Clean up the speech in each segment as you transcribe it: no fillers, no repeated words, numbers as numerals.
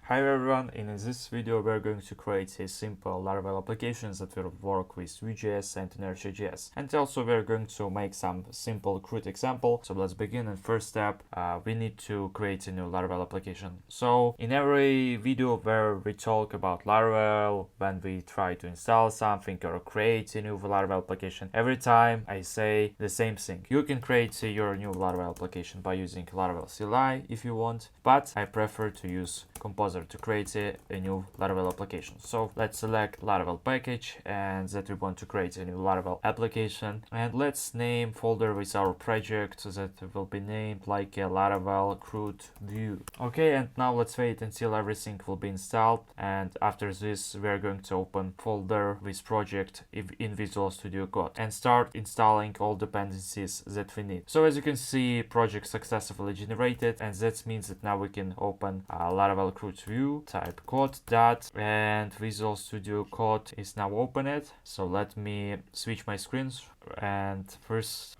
Hi everyone, in this video we're going to create a simple Laravel applications that will work with Vue.js and Inertia.js, and also we're going to make some simple CRUD example. So let's begin. And first step, we need to create a new Laravel application. So in every video where we talk about Laravel, when we try to install something or create a new Laravel application, every time I say the same thing. You can create your new Laravel application by using Laravel CLI if you want, but I prefer to use Composer to create a new Laravel application. So let's select Laravel package and that we want to create a new Laravel application, and let's name folder with our project so that it will be named like a Laravel CRUD Vue. Okay, and now let's wait until everything will be installed, and after this we are going to open folder with project in Visual Studio Code and start installing all dependencies that we need. So as you can see, project successfully generated, and that means that now we can open Laravel CRUD Vue, type code that, and Visual Studio Code is now opened. So let me switch my screens, and first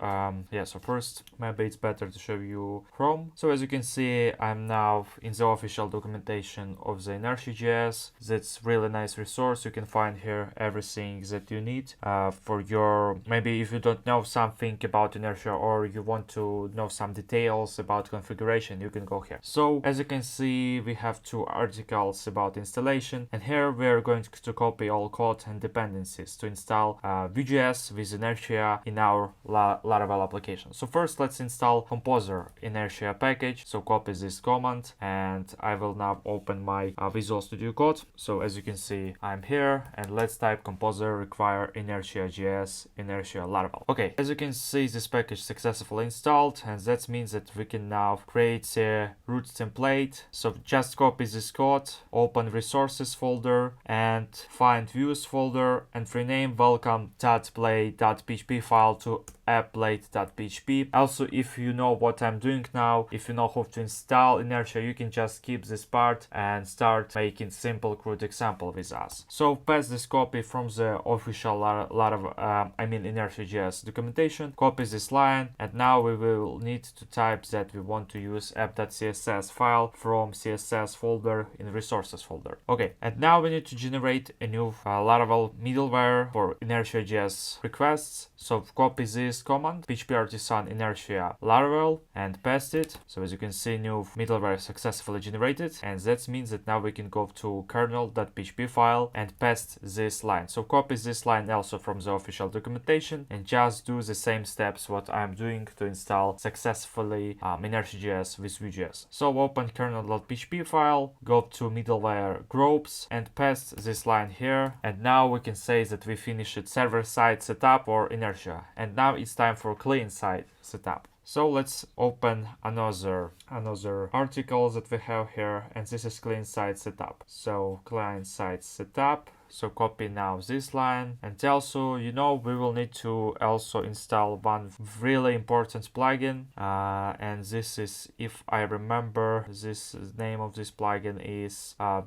first maybe it's better to show you Chrome. So as you can see, I'm now in the official documentation of the Inertia.js. That's really nice resource. You can find here everything that you need for your, maybe if you don't know something about Inertia or you want to know some details about configuration, you can go here. So as you can see, we have two articles about installation, and here we are going to copy all code and dependencies to install Vue.js with Inertia in our Laravel application. So first let's install Composer Inertia package. So copy this command, and I will now open my Visual Studio Code. So as you can see, I'm here, and let's type Composer require Inertia.js Inertia Laravel. Okay, as you can see, this package successfully installed, and that means that we can now create a root template. So just copy this code, open resources folder and find views folder, and rename welcome.play.php file to applet.php. Also, if you know what I'm doing now, if you know how to install Inertia, you can just skip this part and start making simple CRUD example with us. So paste this copy from the official Inertia.js documentation, copy this line, and now we will need to type that we want to use app.css file from CSS folder in resources folder. Okay, and now we need to generate a new Laravel middleware for Inertia.js requests. So copy this command, php artisan inertia Laravel, and paste it. So as you can see, new middleware successfully generated, and that means that now we can go to kernel.php file and paste this line. So copy this line also from the official documentation and just do the same steps what I'm doing to install successfully Inertia.js with Vue.js. So open kernel.php file, go to middleware groups and paste this line here, and now we can say that we finished server-side setup or Inertia, and now it's time for client-side setup. So let's open another article that we have here, and this is client-side setup. So client-side setup. So copy now this line, and also, we will need to also install one really important plugin, and this is, if I remember, this name of this plugin is White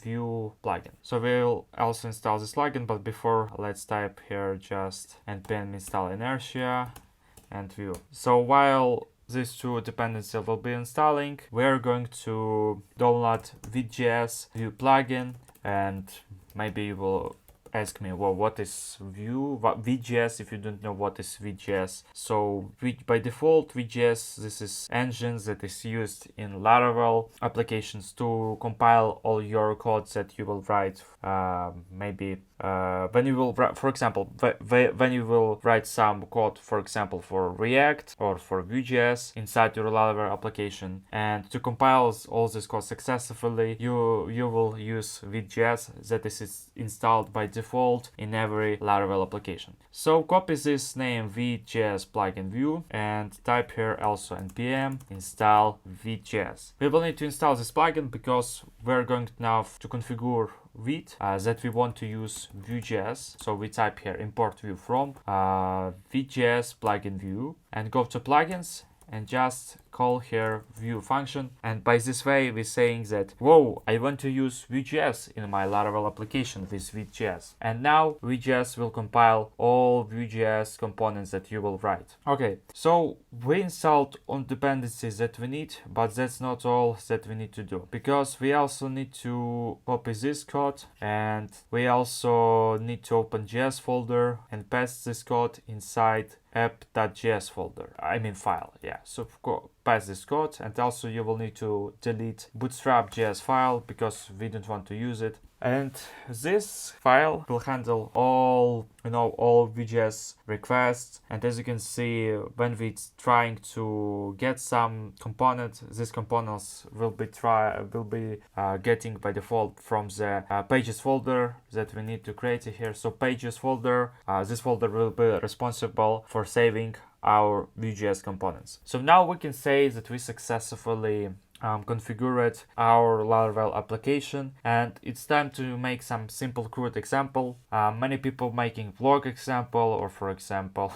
Vue plugin. So we'll also install this plugin, but before, let's type here just npm install Inertia and Vue. So while these two dependencies will be installing, we're going to download Vue.js Vue plugin, and maybe you will ask me, well, what is Vue.js if you don't know what is Vue.js. So by default, Vue.js, this is engine that is used in Laravel applications to compile all your codes that you will write. When you will write, for example, when you will write some code, for example, for React or for Vue.js inside your Laravel application, and to compile all this code successfully, you will use Vue.js that is installed by default in every Laravel application. So copy this name Vue.js plugin Vue and type here also npm install Vue.js. We will need to install this plugin because we're going now to configure Vue that we want to use Vue.js. So we type here import Vue from Vue.js plugin Vue and go to plugins and just call here Vue function, and by this way we're saying that, whoa, I want to use Vue.js in my Laravel application with Vue.js, and now Vue.js will compile all Vue.js components that you will write. Okay, so we installed all dependencies that we need, but that's not all that we need to do, because we also need to copy this code, and we also need to open JS folder and paste this code inside app.js folder, I mean file. Yeah, so pass this code, and also you will need to delete bootstrap.js file because we don't want to use it. And this file will handle all Vue.js requests. And as you can see, when we're trying to get some component, these components will be getting by default from the pages folder that we need to create here. So pages folder, this folder will be responsible for saving our Vue.js components. So now we can say that we successfully configured our Laravel application, and it's time to make some simple CRUD example. Many people making blog example, or for example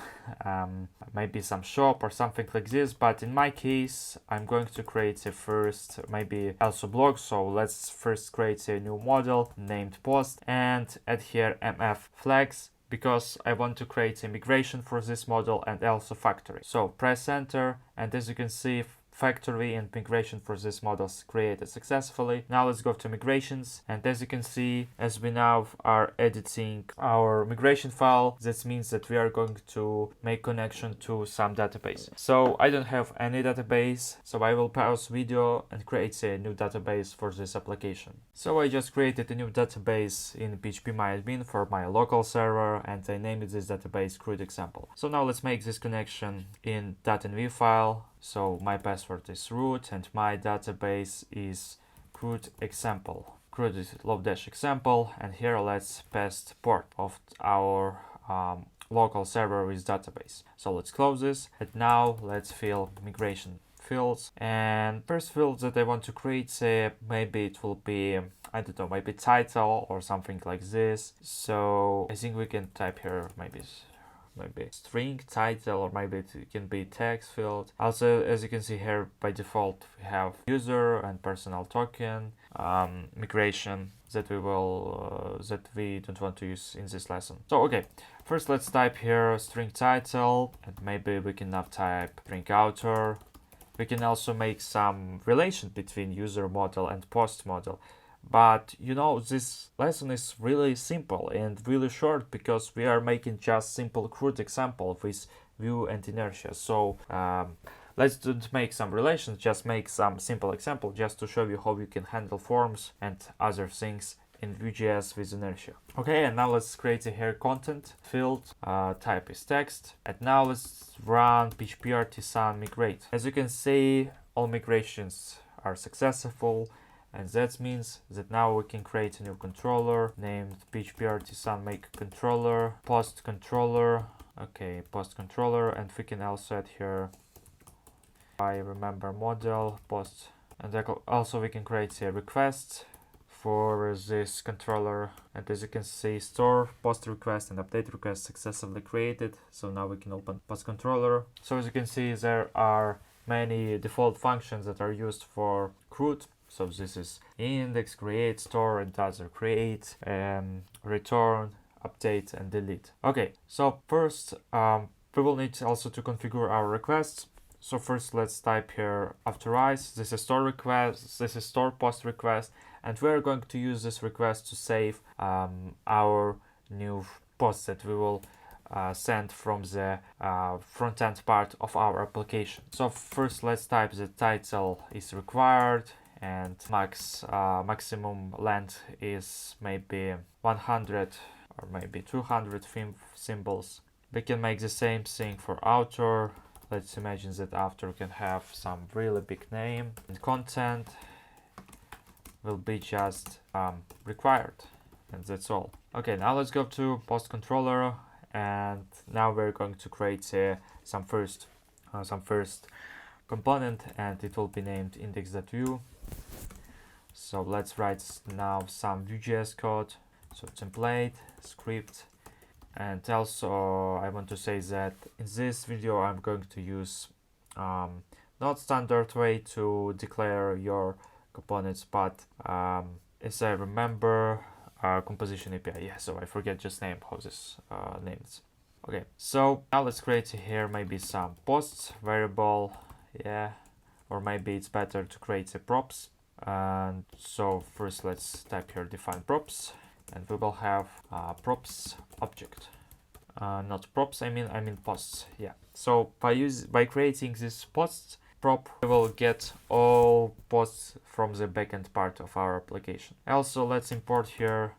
maybe some shop or something like this, but in my case I'm going to create a first maybe also blog. So let's first create a new model named post and add here mf flags, because I want to create a migration for this model and also factory. So press enter, and as you can see, factory and migration for this models created successfully. Now let's go to migrations, and as you can see, as we now are editing our migration file, this means that we are going to make connection to some database. So I don't have any database, so I will pause video and create a new database for this application. So I just created a new database in phpMyAdmin for my local server, and I named this database CRUD example. So now let's make this connection in .env file. So my password is root and my database is CRUD example. CRUD is --example, and here let's paste port of our local server with database. So let's close this, and now let's fill migration fields. And first field that I want to create, maybe it will be, I don't know, maybe title or something like this. So I think we can type here maybe string title, or maybe it can be text field. Also, as you can see here, by default we have user and personal token migration that we don't want to use in this lesson. So okay, first let's type here string title, and maybe we can now type string author. We can also make some relation between user model and post model. But this lesson is really simple and really short, because we are making just simple CRUD example with Vue and Inertia. So let's don't make some relations, just make some simple example just to show you how you can handle forms and other things in Vue.js with Inertia. Okay, and now let's create a here content field, type is text, and now let's run php-artisan migrate. As you can see, all migrations are successful. And that means that now we can create a new controller named php-artisan make controller, post controller. Okay, post controller, and we can also add here I remember model post, and also we can create a request for this controller. And as you can see, store post request and update request successfully created. So now we can open post controller. So as you can see, there are many default functions that are used for CRUD. So this is index, create, store, and other, create, return, update, and delete. Okay, so first we will need also to configure our requests. So first let's type here authorize. This is store request, this is store post request, and we're going to use this request to save our new post that we will send from the front-end part of our application. So first let's type the title is required, and maximum length is maybe 100 or maybe 200 symbols. We can make the same thing for author. Let's imagine that author can have some really big name, and content will be just required, and that's all. Okay, now let's go to post controller, and now we're going to create some first component, and it will be named index.vue. So let's write now some Vue.js code. So template, script, and also I want to say that in this video I'm going to use not standard way to declare your components, but as I remember, composition API. Yeah, so I forget just name how this names. Okay, so now let's create here maybe some posts variable, yeah, or maybe it's better to create a props. And so first let's type here define props, and we will have props object. Not props, I mean posts. Yeah. So by creating this posts prop, we will get all posts from the backend part of our application. Also, let's import here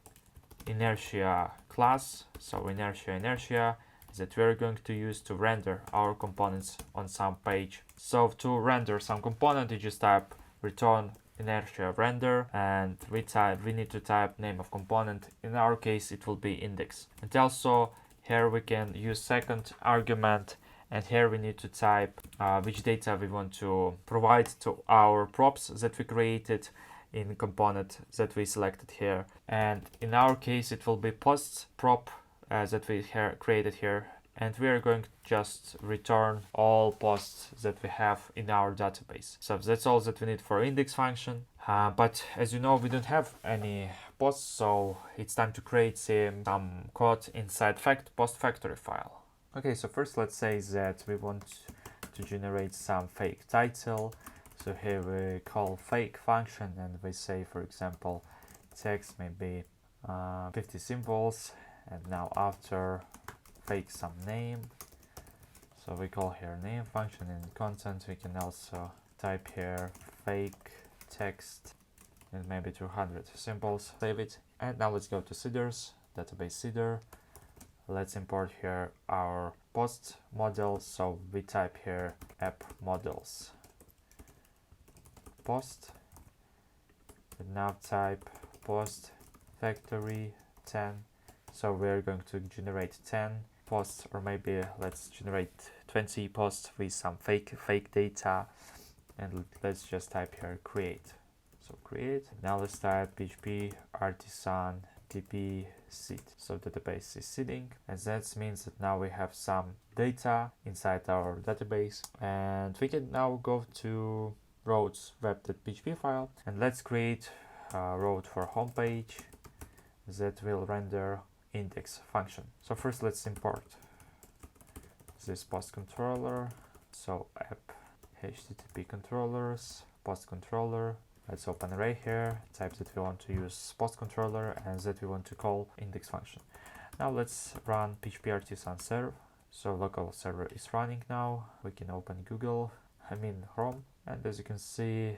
Inertia class. So Inertia that we're going to use to render our components on some page. So to render some component, you just type return Inertia render, and we need to type name of component. In our case, it will be index. And also here we can use second argument, and here we need to type which data we want to provide to our props that we created in component that we selected here. And in our case, it will be posts prop that we created here. And we are going to just return all posts that we have in our database. So that's all that we need for index function. But as you know, we don't have any posts, so it's time to create some code inside post factory file. Okay, so first let's say that we want to generate some fake title. So here we call fake function, and we say, for example, text maybe 50 symbols, and now after fake some name. So we call here name function. In content we can also type here fake text and maybe 200 symbols. Save it, and now let's go to seeders, database seeder. Let's import here our post model. So we type here app models post, and now type post factory 10. So we're going to generate 10 posts, or maybe let's generate 20 posts with some fake data, and let's just type here create. So create. Now let's type php artisan db seed. So database is seeding, and that means that now we have some data inside our database, and we can now go to roads web.php file, and let's create a road for homepage that will render index function. So first let's import this post controller. So app http controllers post controller. Let's open array here, type that we want to use post controller and that we want to call index function. Now let's run php artisan serve. So local server is running now. We can open Chrome, and as you can see,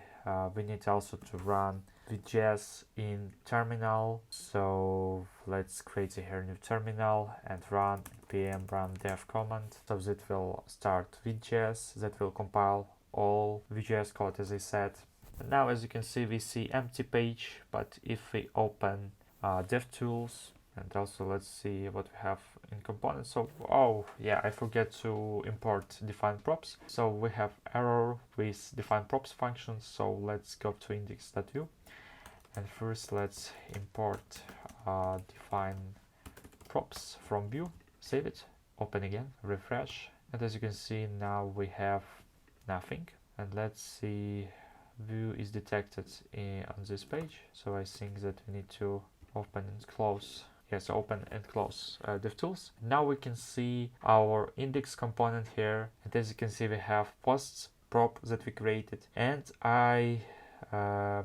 we need also to run Vue.js in terminal. So let's create here new terminal and run npm run dev command. So that will start Vue.js, that will compile all Vue.js code as I said. And now as you can see, we see empty page, but if we open DevTools, and also let's see what we have in components. So, oh yeah, I forget to import define props. So we have error with define props functions. So let's go to index.vue, and first let's import define props from Vue. Save it, open again, refresh, and as you can see now we have nothing. And let's see, Vue is detected on this page. So I think that we need to open and close. Yes, open and close DevTools. Now we can see our index component here, and as you can see we have posts prop that we created, and I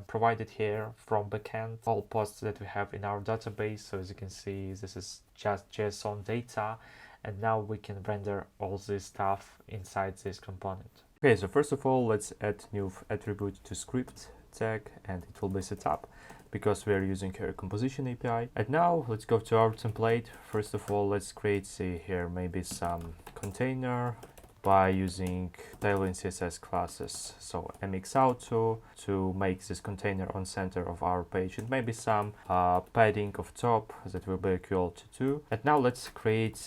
provided here from backend all posts that we have in our database. So as you can see, this is just JSON data, and now we can render all this stuff inside this component. Okay, so first of all, let's add new attribute to script tag, and it will be set up because we are using here composition API. And now let's go to our template. First of all, let's create here maybe some container by using Tailwind CSS classes. So mxauto to make this container on center of our page, and maybe some padding of top that will be equal to 2. And now let's create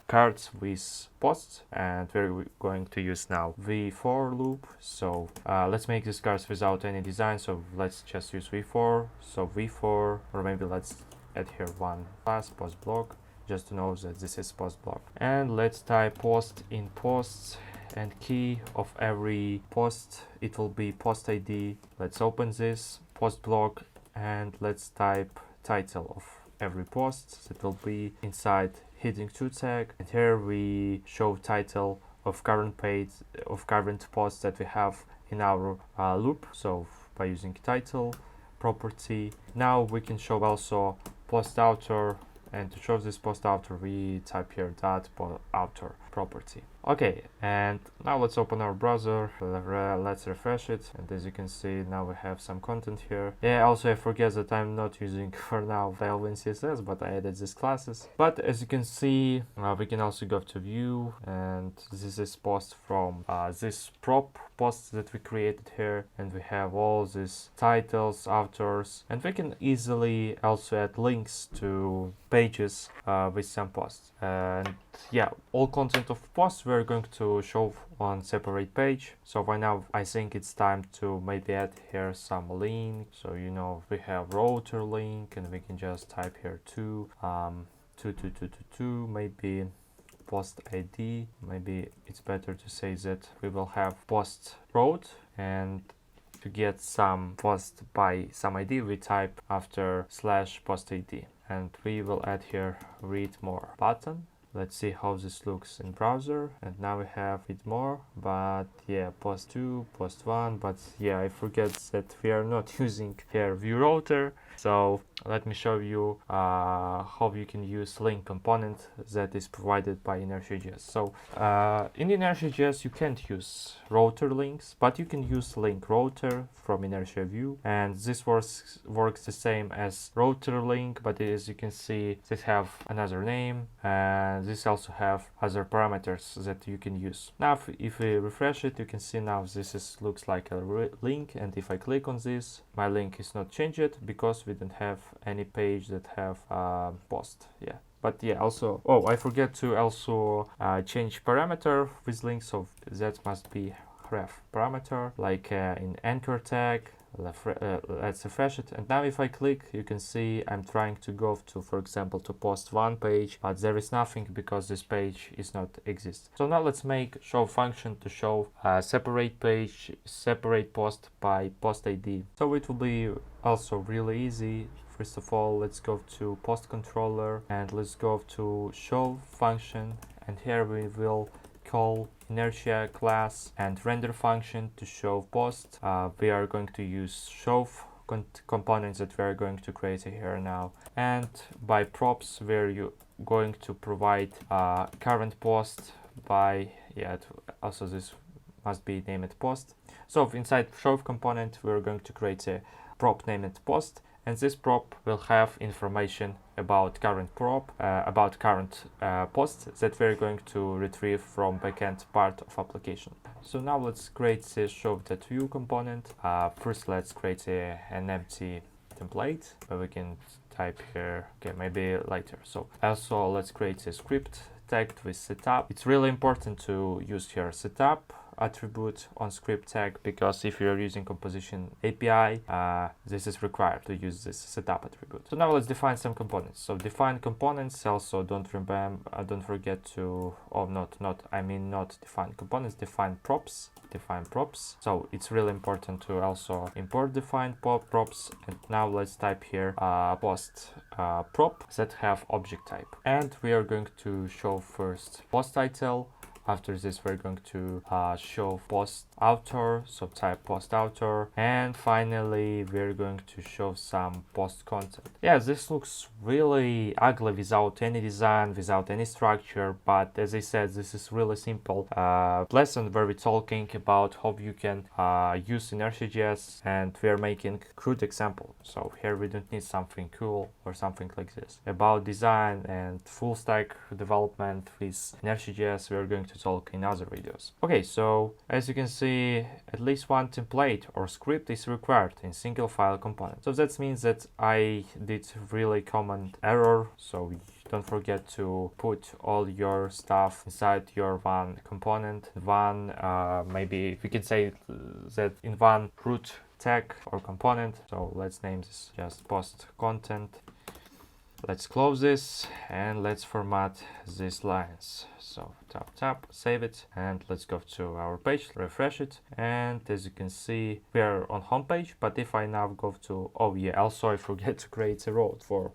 cards with posts, and we're going to use now v4 loop. So let's make these cards without any design. So let's just use v4. So v4, or maybe let's add here one class post block, just to know that this is post block. And let's type post in posts and key of every post, it will be post ID. Let's open this post block and let's type title of every post. That will be inside heading to tag, and here we show title of current page, of current post that we have in our loop. So by using title property, now we can show also post author, and to show this post author we type here dot author property. Okay, and now let's open our browser, let's refresh it, and as you can see now we have some content here. Yeah, also I forget that I'm not using for now Laravel and CSS, but I added these classes. But as you can see, we can also go to Vue, and this is post from this prop post that we created here, and we have all these titles, authors, and we can easily also add links to pages with some posts. And yeah, all content of posts we're going to show on separate page. So by now I think it's time to maybe add here some link. So you know we have router link, and we can just type here 2 maybe post ID. Maybe it's better to say that we will have post route, and to get some post by some ID we type after /post ID, and we will add here read more button. Let's see how this looks in browser, and now we have it more, but yeah, post 2, post 1, but yeah, I forget that we are not using here Vue router. So let me show you how you can use link component that is provided by Inertia.js. So in Inertia.js you can't use router links, but you can use link router from Inertia Vue, and this works the same as router link, but as you can see they have another name, and this also have other parameters that you can use. Now if we refresh it, you can see now this looks like a link, and if I click on this, my link is not changed because we don't have any page that have post. Yeah, but yeah, also, oh, I forget to also change parameter with link, so that must be ref parameter, like in anchor tag. Let's refresh it, and now if I click, you can see I'm trying to go to, for example, to post 1 page, but there is nothing because this page is not exist. So now let's make show function to show separate page, separate post by post ID. So it will be also really easy. First of all, let's go to post controller, and let's go to show function, and here we will call inertia class and render function to show post. We are going to use show components that we are going to create here now, and by props we're going to provide current post by, yeah, also this must be named post. So inside show component we're going to create a prop named post, and this prop will have information about current prop, about current post that we're going to retrieve from backend part of application. So now let's create the show.view component. First let's create an empty template where we can type here, okay, maybe later. So also let's create a script tagged with setup. It's really important to use here setup attribute on script tag, because if you're using composition API, this is required to use this setup attribute. So now let's define some components. So define components. Also don't forget to, not define components, define props. So it's really important to also import define props. And now let's type here post prop that have object type, and we are going to show first post title. After this we're going to show post author, so type post author, and finally we're going to show some post content. Yeah, this looks really ugly without any design, without any structure, but as I said, this is really simple lesson where we're talking about how you can use Inertia.js, and we're making CRUD example. So here we don't need something cool or something like this. About design and full stack development with Inertia.js we're going to talk in other videos. Okay, so as you can see, at least one template or script is required in single file component. So that means that I did really common error, so don't forget to put all your stuff inside your one component, maybe we can say that in one root tag or component. So let's name this just post content. Let's close this and let's format these lines. So tap, save it, and let's go to our page, refresh it, and as you can see, we are on home page. But if I now go to, oh yeah, also I forget to create a road for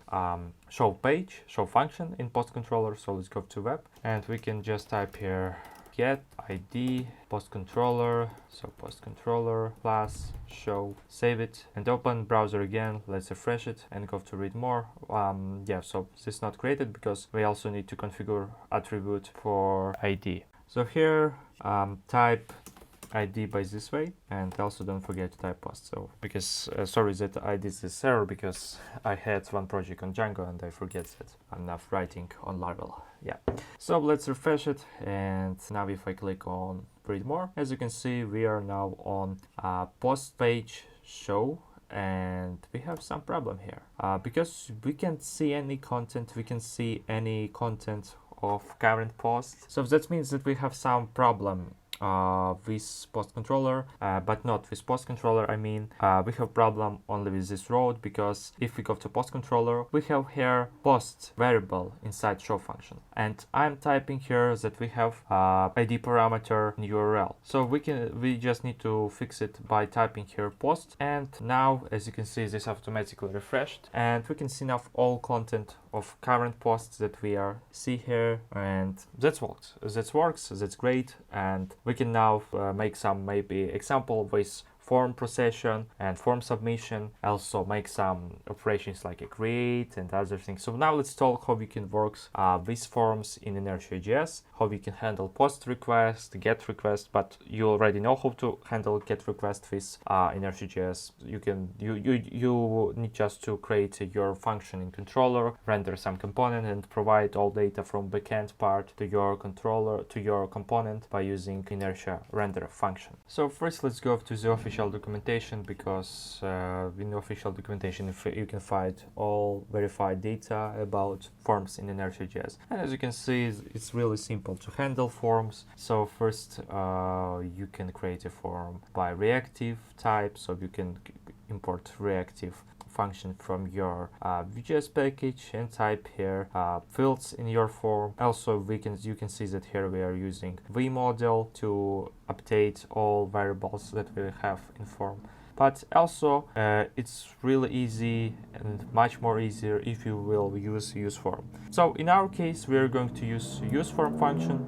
show function in post controller. So let's go to web, and we can just type here get id post controller, so post controller class show, save it and open browser again. Let's refresh it and go to read more. Yeah, so this is not created because we also need to configure attribute for id. So here type id by this way, and also don't forget to type post. So because sorry that I did this error because I had one project on Django and I forget that I'm not writing on Laravel. Yeah, so let's refresh it, and now if I click on read more, as you can see we are now on post page show, and we have some problem here because we can't see any content. We can see any content of current post, so that means that we have some problem with post controller, but not with post controller. I mean, we have problem only with this road, because if we go to post controller, we have here post variable inside show function, and I'm typing here that we have id parameter in URL. So we just need to fix it by typing here post, and now as you can see this automatically refreshed, and we can see now all content of current posts that we see here, and that works. That's great, and we can now make some maybe example with form procession and form submission, also make some operations like a create and other things. So now let's talk how we can work with forms in Inertia.js, how we can handle post request, get request, but you already know how to handle get request with Inertia.js. You need just to create your function in controller, render some component, and provide all data from backend part to your controller, to your component by using Inertia render function. So first let's go to the official documentation, because in the official documentation you can find all verified data about forms in Inertia.js. And as you can see, it's really simple to handle forms. So first you can create a form by reactive type, so you can import reactive function from your Vue.js package and type here fields in your form. Also you can see that here we are using Vue model to update all variables that we have in form. But also it's really easy and much more easier if you will use useForm. So in our case we are going to use useForm function.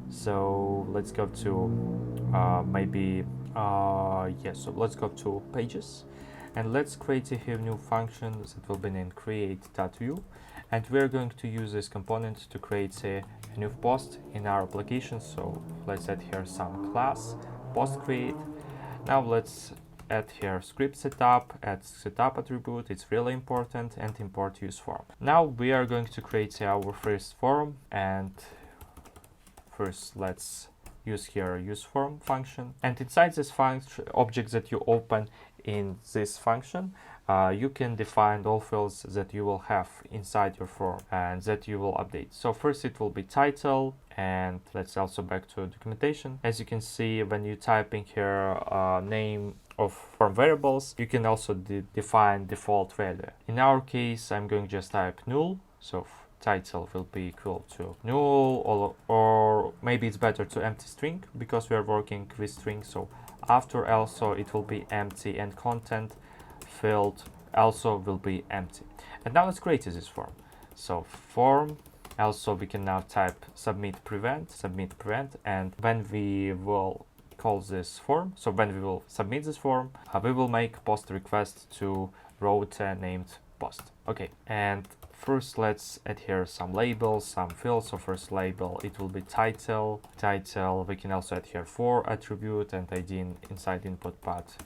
So let's go to so let's go to pages, and let's create a new function that will be named create.view, and we're going to use this component to create a new post in our application. So let's add here some class post create. Now let's add here script setup, add setup attribute, it's really important, and import useForm. Now we are going to create our first form, and first let's use here useForm function, and inside this function object that you open in this function, you can define all fields that you will have inside your form and that you will update. So first it will be title, and let's also back to documentation. As you can see, when you type in here name of form variables, you can also define default value. In our case, I'm going to just type null, so title will be equal to null, or maybe it's better to empty string because we are working with string. So after also it will be empty, and content field also will be empty. And now let's create this form. So form, also we can now type submit prevent, and when we will call this form, so when we will submit this form, we will make post request to route named post. Okay, and first let's add here some labels, some fields. So first label, it will be title. We can also add here for attribute and ID inside input path.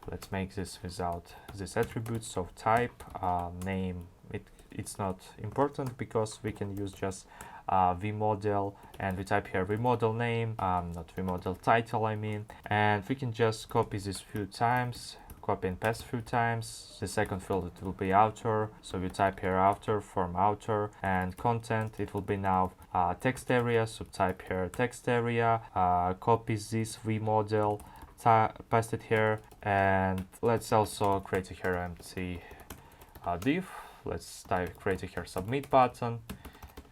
Let's make this without this attribute. So type name, it's not important because we can use just vmodel, and we type here vmodel name, not vmodel title I mean, and we can just copy this few times, copy and paste a few times. The second field, it will be outer, so we type here outer, form outer, and content, it will be now text area, so type here text area, copy this vmodel, paste it here, and let's also create here empty div. let's create here submit button,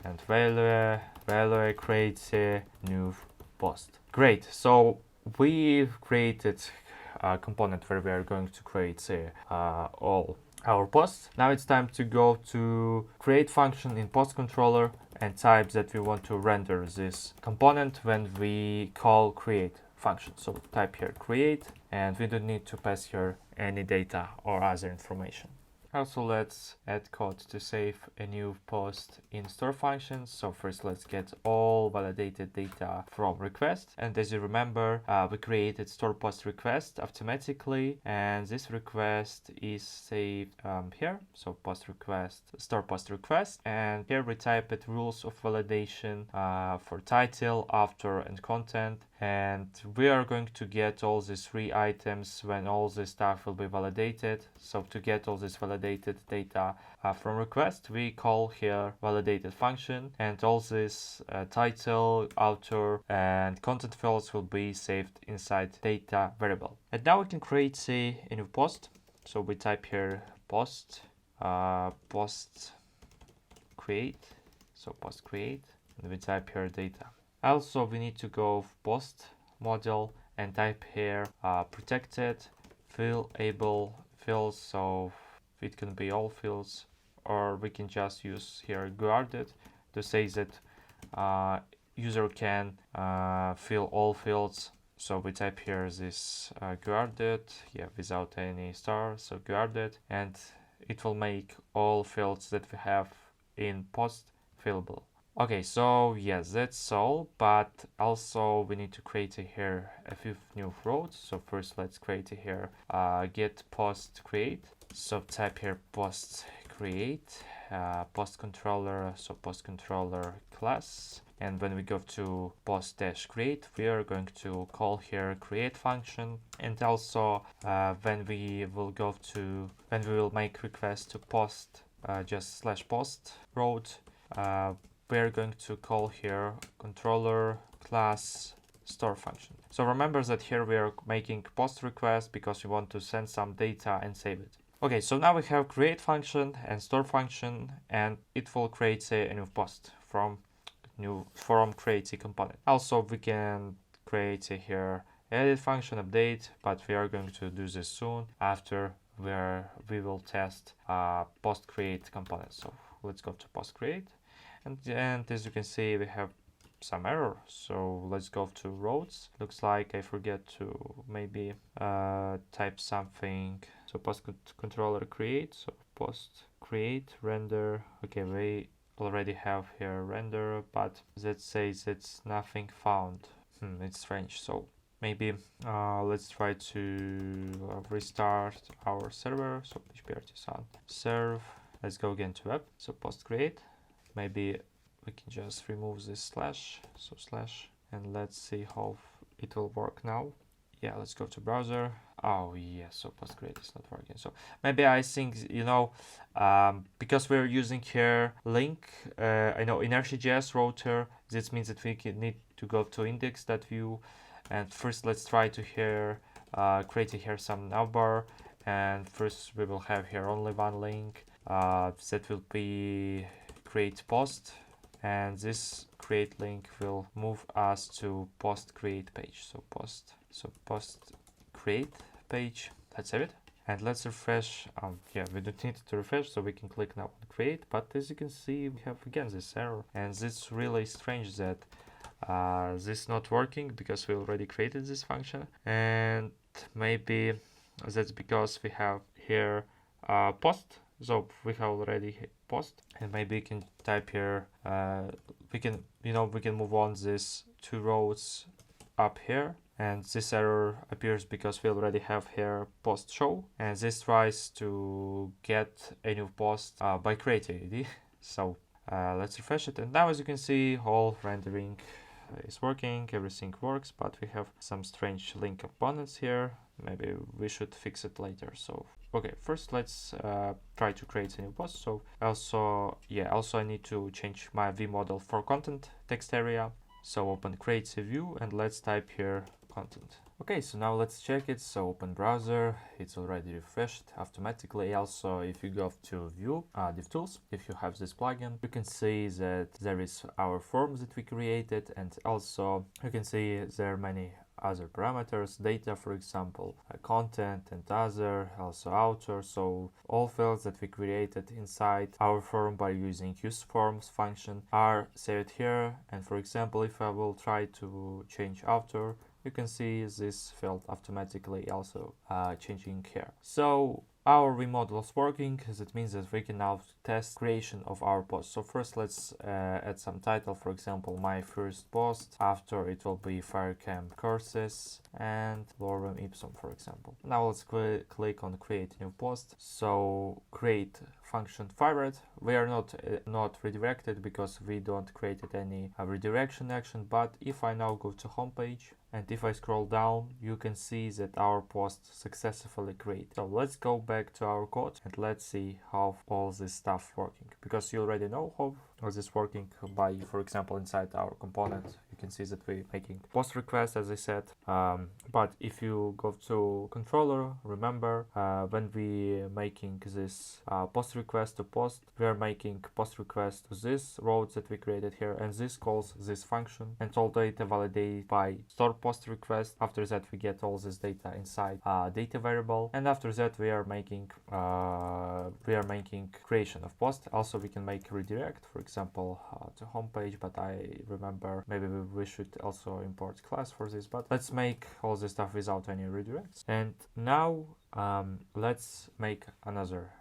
and value create a new post. Great. So we've created a component where we are going to create all our posts. Now it's time to go to create function in post controller and type that we want to render this component when we call create function. So type here create, and we don't need to pass here any data or other information. Also, let's add code to save a new post in store functions. So first let's get all validated data from request. And as you remember, we created store post request automatically, and this request is saved here. So post request, store post request, and here we type it rules of validation for title, author, and content. And we are going to get all these 3 items when all this stuff will be validated. So to get all this validated data from request, we call here validated function, and all this title, author, and content fields will be saved inside data variable. And now we can create a new post. So we type here post create, so post create, and we type here data. Also, we need to go post model and type here protected fillable fields, so it can be all fields, or we can just use here guarded to say that user can fill all fields. So we type here this guarded, without any star, so guarded, and it will make all fields that we have in post fillable. Okay, so yes, that's all, but also we need to create here a few new roles. So first let's create here get post create. So type here post create, post controller, so post controller class. And when we go to post dash create, we are going to call here create function. And also when we will make request to post just /post road, we're going to call here controller class store function. So remember that here we are making post request because we want to send some data and save it. Okay, so now we have create function and store function, and it will create a new post from create a component. Also, we can create here edit function update, but we are going to do this soon after we will test post create component. So let's go to post create. And as you can see, we have some error. So let's go to roads. Looks like I forget to maybe type something. So post controller create. So post create render. Okay, we already have here render, but that says it's nothing found. It's strange. So maybe let's try to restart our server. So PHP artisan serve. Let's go again to web. So post create. Maybe we can just remove this slash, so slash, and let's see how it will work now. Yeah, let's go to browser. Oh yeah, so post create is not working. So maybe I think, because we're using here link, I know Inertia.js router, this means that we need to go to index.vue, and first let's try to here create here some navbar, and first we will have here only one link that will be create post, and this create link will move us to post create page. So post create page. Let's save it and let's refresh. We don't need to refresh, so we can click now on create, but as you can see, we have again this error, and it's really strange that this not working because we already created this function, and maybe that's because we have here post. So we have already post, and maybe we can type here, we can move on these 2 rows up here, and this error appears because we already have here post show, and this tries to get a new post by creating ID. So let's refresh it, and now as you can see, all rendering is working, everything works, but we have some strange link components here. Maybe we should fix it later. So okay, first let's try to create a new post. So also I need to change my Vue model for content text area. So open create a view, and let's type here content. Okay, so now let's check it. So open browser, it's already refreshed automatically. Also, if you go to Vue, DevTools, if you have this plugin, you can see that there is our forms that we created, and also you can see there are many other parameters, data, for example, content and other, also author. So all fields that we created inside our form by using useForms function are saved here. And for example, if I will try to change author, you can see this field automatically also changing here. So our remodel is working. That means that we can now test creation of our post. So first let's add some title, for example, my first post. After it will be Firecamp courses and Lorem Ipsum, for example. Now let's click on create new post. So create function fired. We are not redirected because we don't created any redirection action. But if I now go to homepage, and if I scroll down, you can see that our post successfully created. So let's go back to our code and let's see how all this stuff working. Because you already know how this is working by, for example, inside our component, you can see that we're making post request, as I said. But if you go to controller, remember when we making this post request to post, we are making post request to this route that we created here, and this calls this function, and all data validated by store post request. After that we get all this data inside data variable, and after that we are making creation of post. Also we can make redirect, for example, to homepage, but I remember maybe we should also import class for this, but let's make all this stuff without any redirects. And now let's make another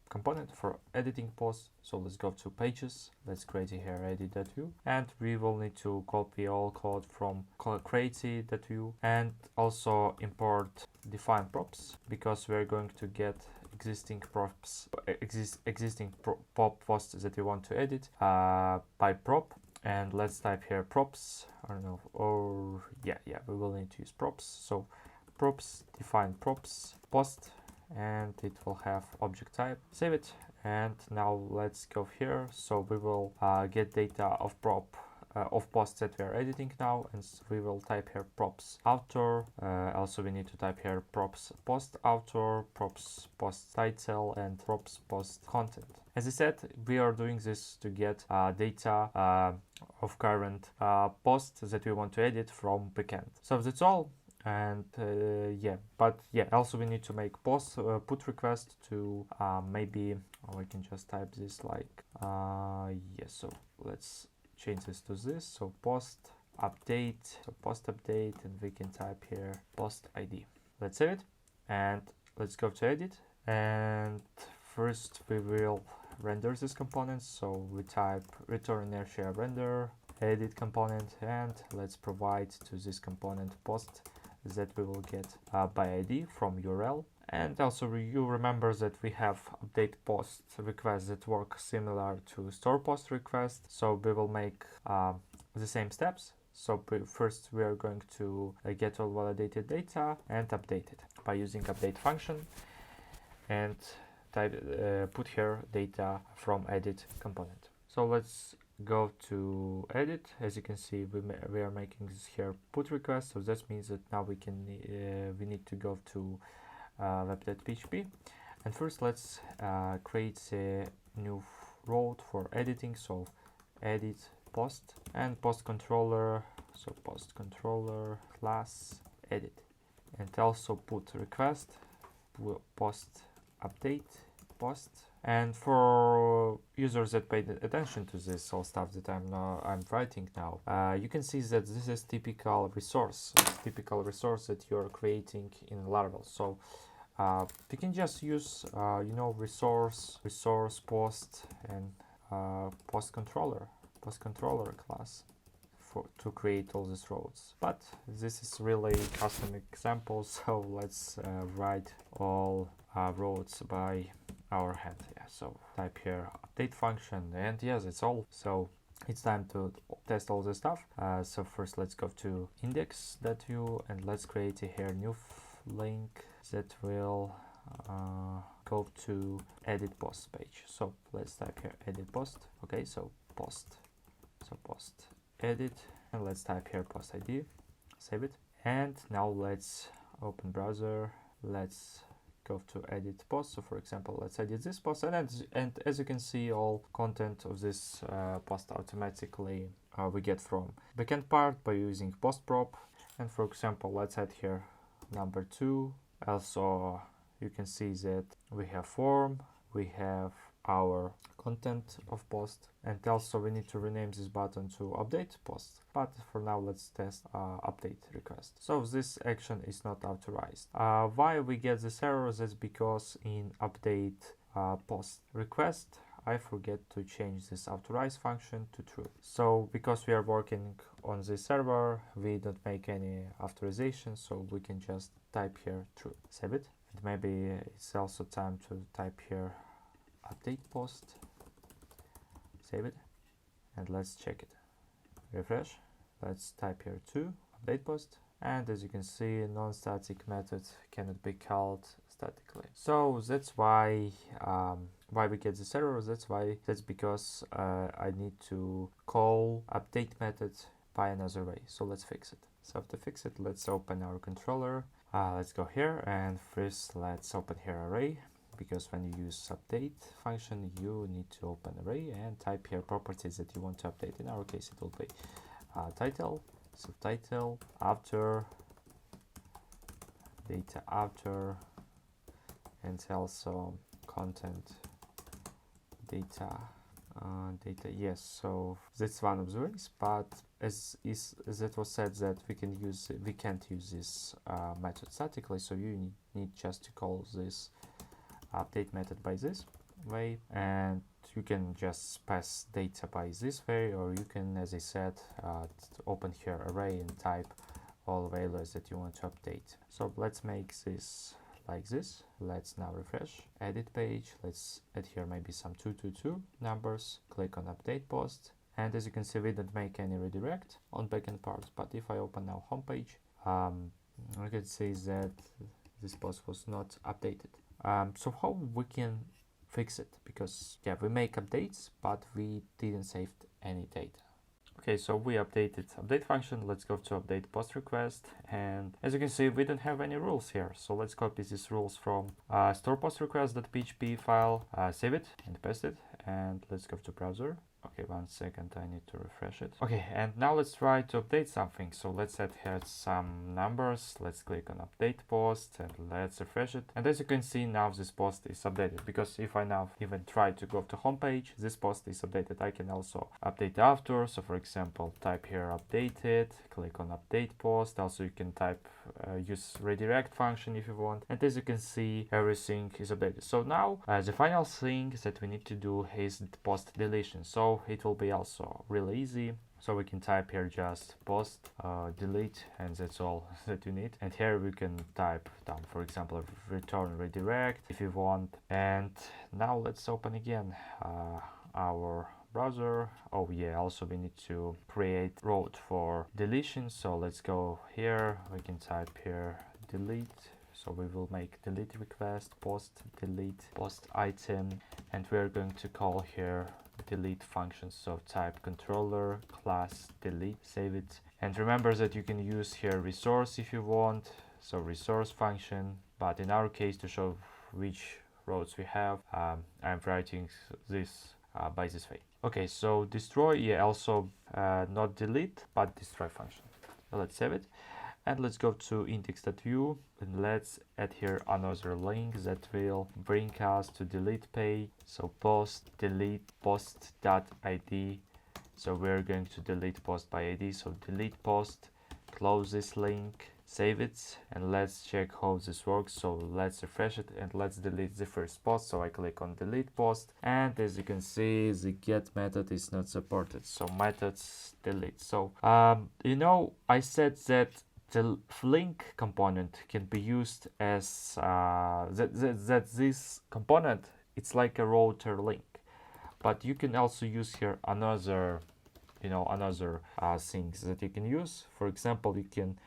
component for editing posts. So let's go to pages, let's create here edit.vue, and we will need to copy all code from create.vue and also import define props, because we're going to get existing props, existing pop posts that we want to edit by prop. And let's type here props, I don't know, or yeah, we will need to use props. So props, define props post, and it will have object type. Save it, and now let's go here. So we will get data of prop of posts that we are editing now, and we will type here props author. Also we need to type here props post author, props post title, and props post content. As I said, we are doing this to get data of current posts that we want to edit from backend. So that's all. And also we need to make post put request to maybe we can just type this like so let's change this to this. So post update, and we can type here post ID. Let's save it, and let's go to edit. And first we will render this component. So we type return inertia render edit component, and let's provide to this component post that we will get by ID from URL. And also you remember that we have update post requests that work similar to store post request. So we will make the same steps. So first we are going to get all validated data and update it by using update function, and put here data from edit component. So let's go to edit. As you can see, we are making this here put request. So that means that now we need to go to web.php, and first let's create a new route for editing. So edit post and post controller. So post controller class edit, and also put request post update post. And for users that paid attention to this all stuff that I'm writing now, you can see that this is typical resource that you're creating in Laravel. So you can just use resource post and post controller class to create all these roads. But this is really custom example, so let's write all roads by our hand. So type here update function, and yes, it's all. So it's time to test all this stuff. So first let's go to index.vue, and let's create here new link that will go to edit post page. So let's type here edit post. Okay, so post edit, and let's type here post ID. Save it, And now let's open browser. Let's go to edit post. So for example, let's edit this post, and as you can see, all content of this post automatically we get from backend part by using post prop. And for example, let's add here number 2. Also, you can see that we have form, we have our content of post, and also we need to rename this button to update post. But for now, let's test update request. So this action is not authorized. Why we get this error? That's because in update post request, I forget to change this authorize function to true. So because we are working on this server, we don't make any authorization, so we can just type here true. Save it. And maybe it's also time to type here update post. Save it. And let's check it. Refresh. Let's type here 2, update post. And as you can see, non-static method cannot be called statically. So that's why we get this error. That's because I need to call update method by another way. So let's fix it. So to fix it, let's open our controller. Let's go here, and first let's open here array, because when you use update function, you need to open array and type here properties that you want to update. In our case, it will be title, subtitle, after, data after, and also content data. Yes, so that's one of the ways, but as it was said that we can't use this method statically, so you need just to call this update method by this way, and you can just pass data by this way, or you can, as I said, open here array and type all values that you want to update. So let's make this like this. Let's now refresh, edit page. Let's add here maybe some 222 numbers, click on update post, and as you can see, we didn't make any redirect on backend part. But if I open now homepage, I can see that this post was not updated. So how we can fix it? Because yeah, we make updates, but we didn't save any data. Okay, so we updated update function. Let's go to update post request, and as you can see, we don't have any rules here. So let's copy these rules from store post request.php file, save it and paste it, and let's go to browser. Okay, 1 second, I need to refresh it. Okay, and now let's try to update something. So let's add here some numbers. Let's click on update post and let's refresh it. And as you can see, now this post is updated, because if I now even try to go to homepage, this post is updated. I can also update after. So for example, type here updated, click on update post. Also, you can type use redirect function if you want. And as you can see, everything is updated. So now the final thing that we need to do is the post deletion. So it will be also really easy. So we can type here just post delete, and that's all that you need. And here we can type down, for example, return redirect if you want. And now let's open again our browser. Oh yeah, also we need to create route for deletion. So let's go here, we can type here delete. So we will make delete request, post delete, post item, and we're going to call here delete function. So type controller class delete, save it, and remember that you can use here resource if you want, so resource function, but in our case, to show which routes we have, I'm writing this by this way. Okay, so destroy, yeah, also not delete but destroy function. So let's save it, and let's go to index.vue, and let's add here another link that will bring us to delete page. So post delete post.id. So we're going to delete post by id. So delete post, close this link, save it, and let's check how this works. So let's refresh it and let's delete the first post. So I click on delete post, and as you can see, the get method is not supported. So methods delete. So you know, I said that the link component can be used as that this component, it's like a router link, but you can also use here another things that you can use. For example, you can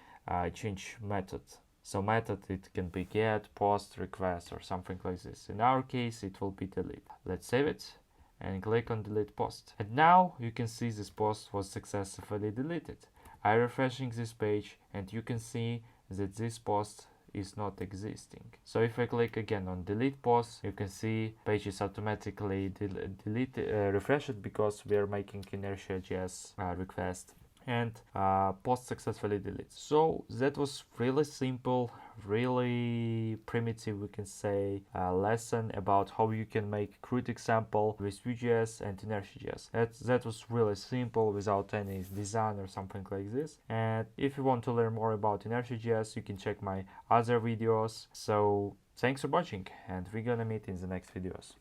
change method. So method, it can be get, post, request, or something like this. In our case, it will be delete. Let's save it and click on delete post, and now you can see this post was successfully deleted. I refreshing this page, and you can see that this post is not existing. So if I click again on delete post, you can see page is automatically refreshed because we are making Inertia.js request, and post successfully deleted. So that was really simple, really primitive, we can say, lesson about how you can make CRUD example with Vue.js and Inertia.js. That was really simple without any design or something like this. And if you want to learn more about Inertia.js, you can check my other videos. So thanks for watching, and we're gonna meet in the next videos.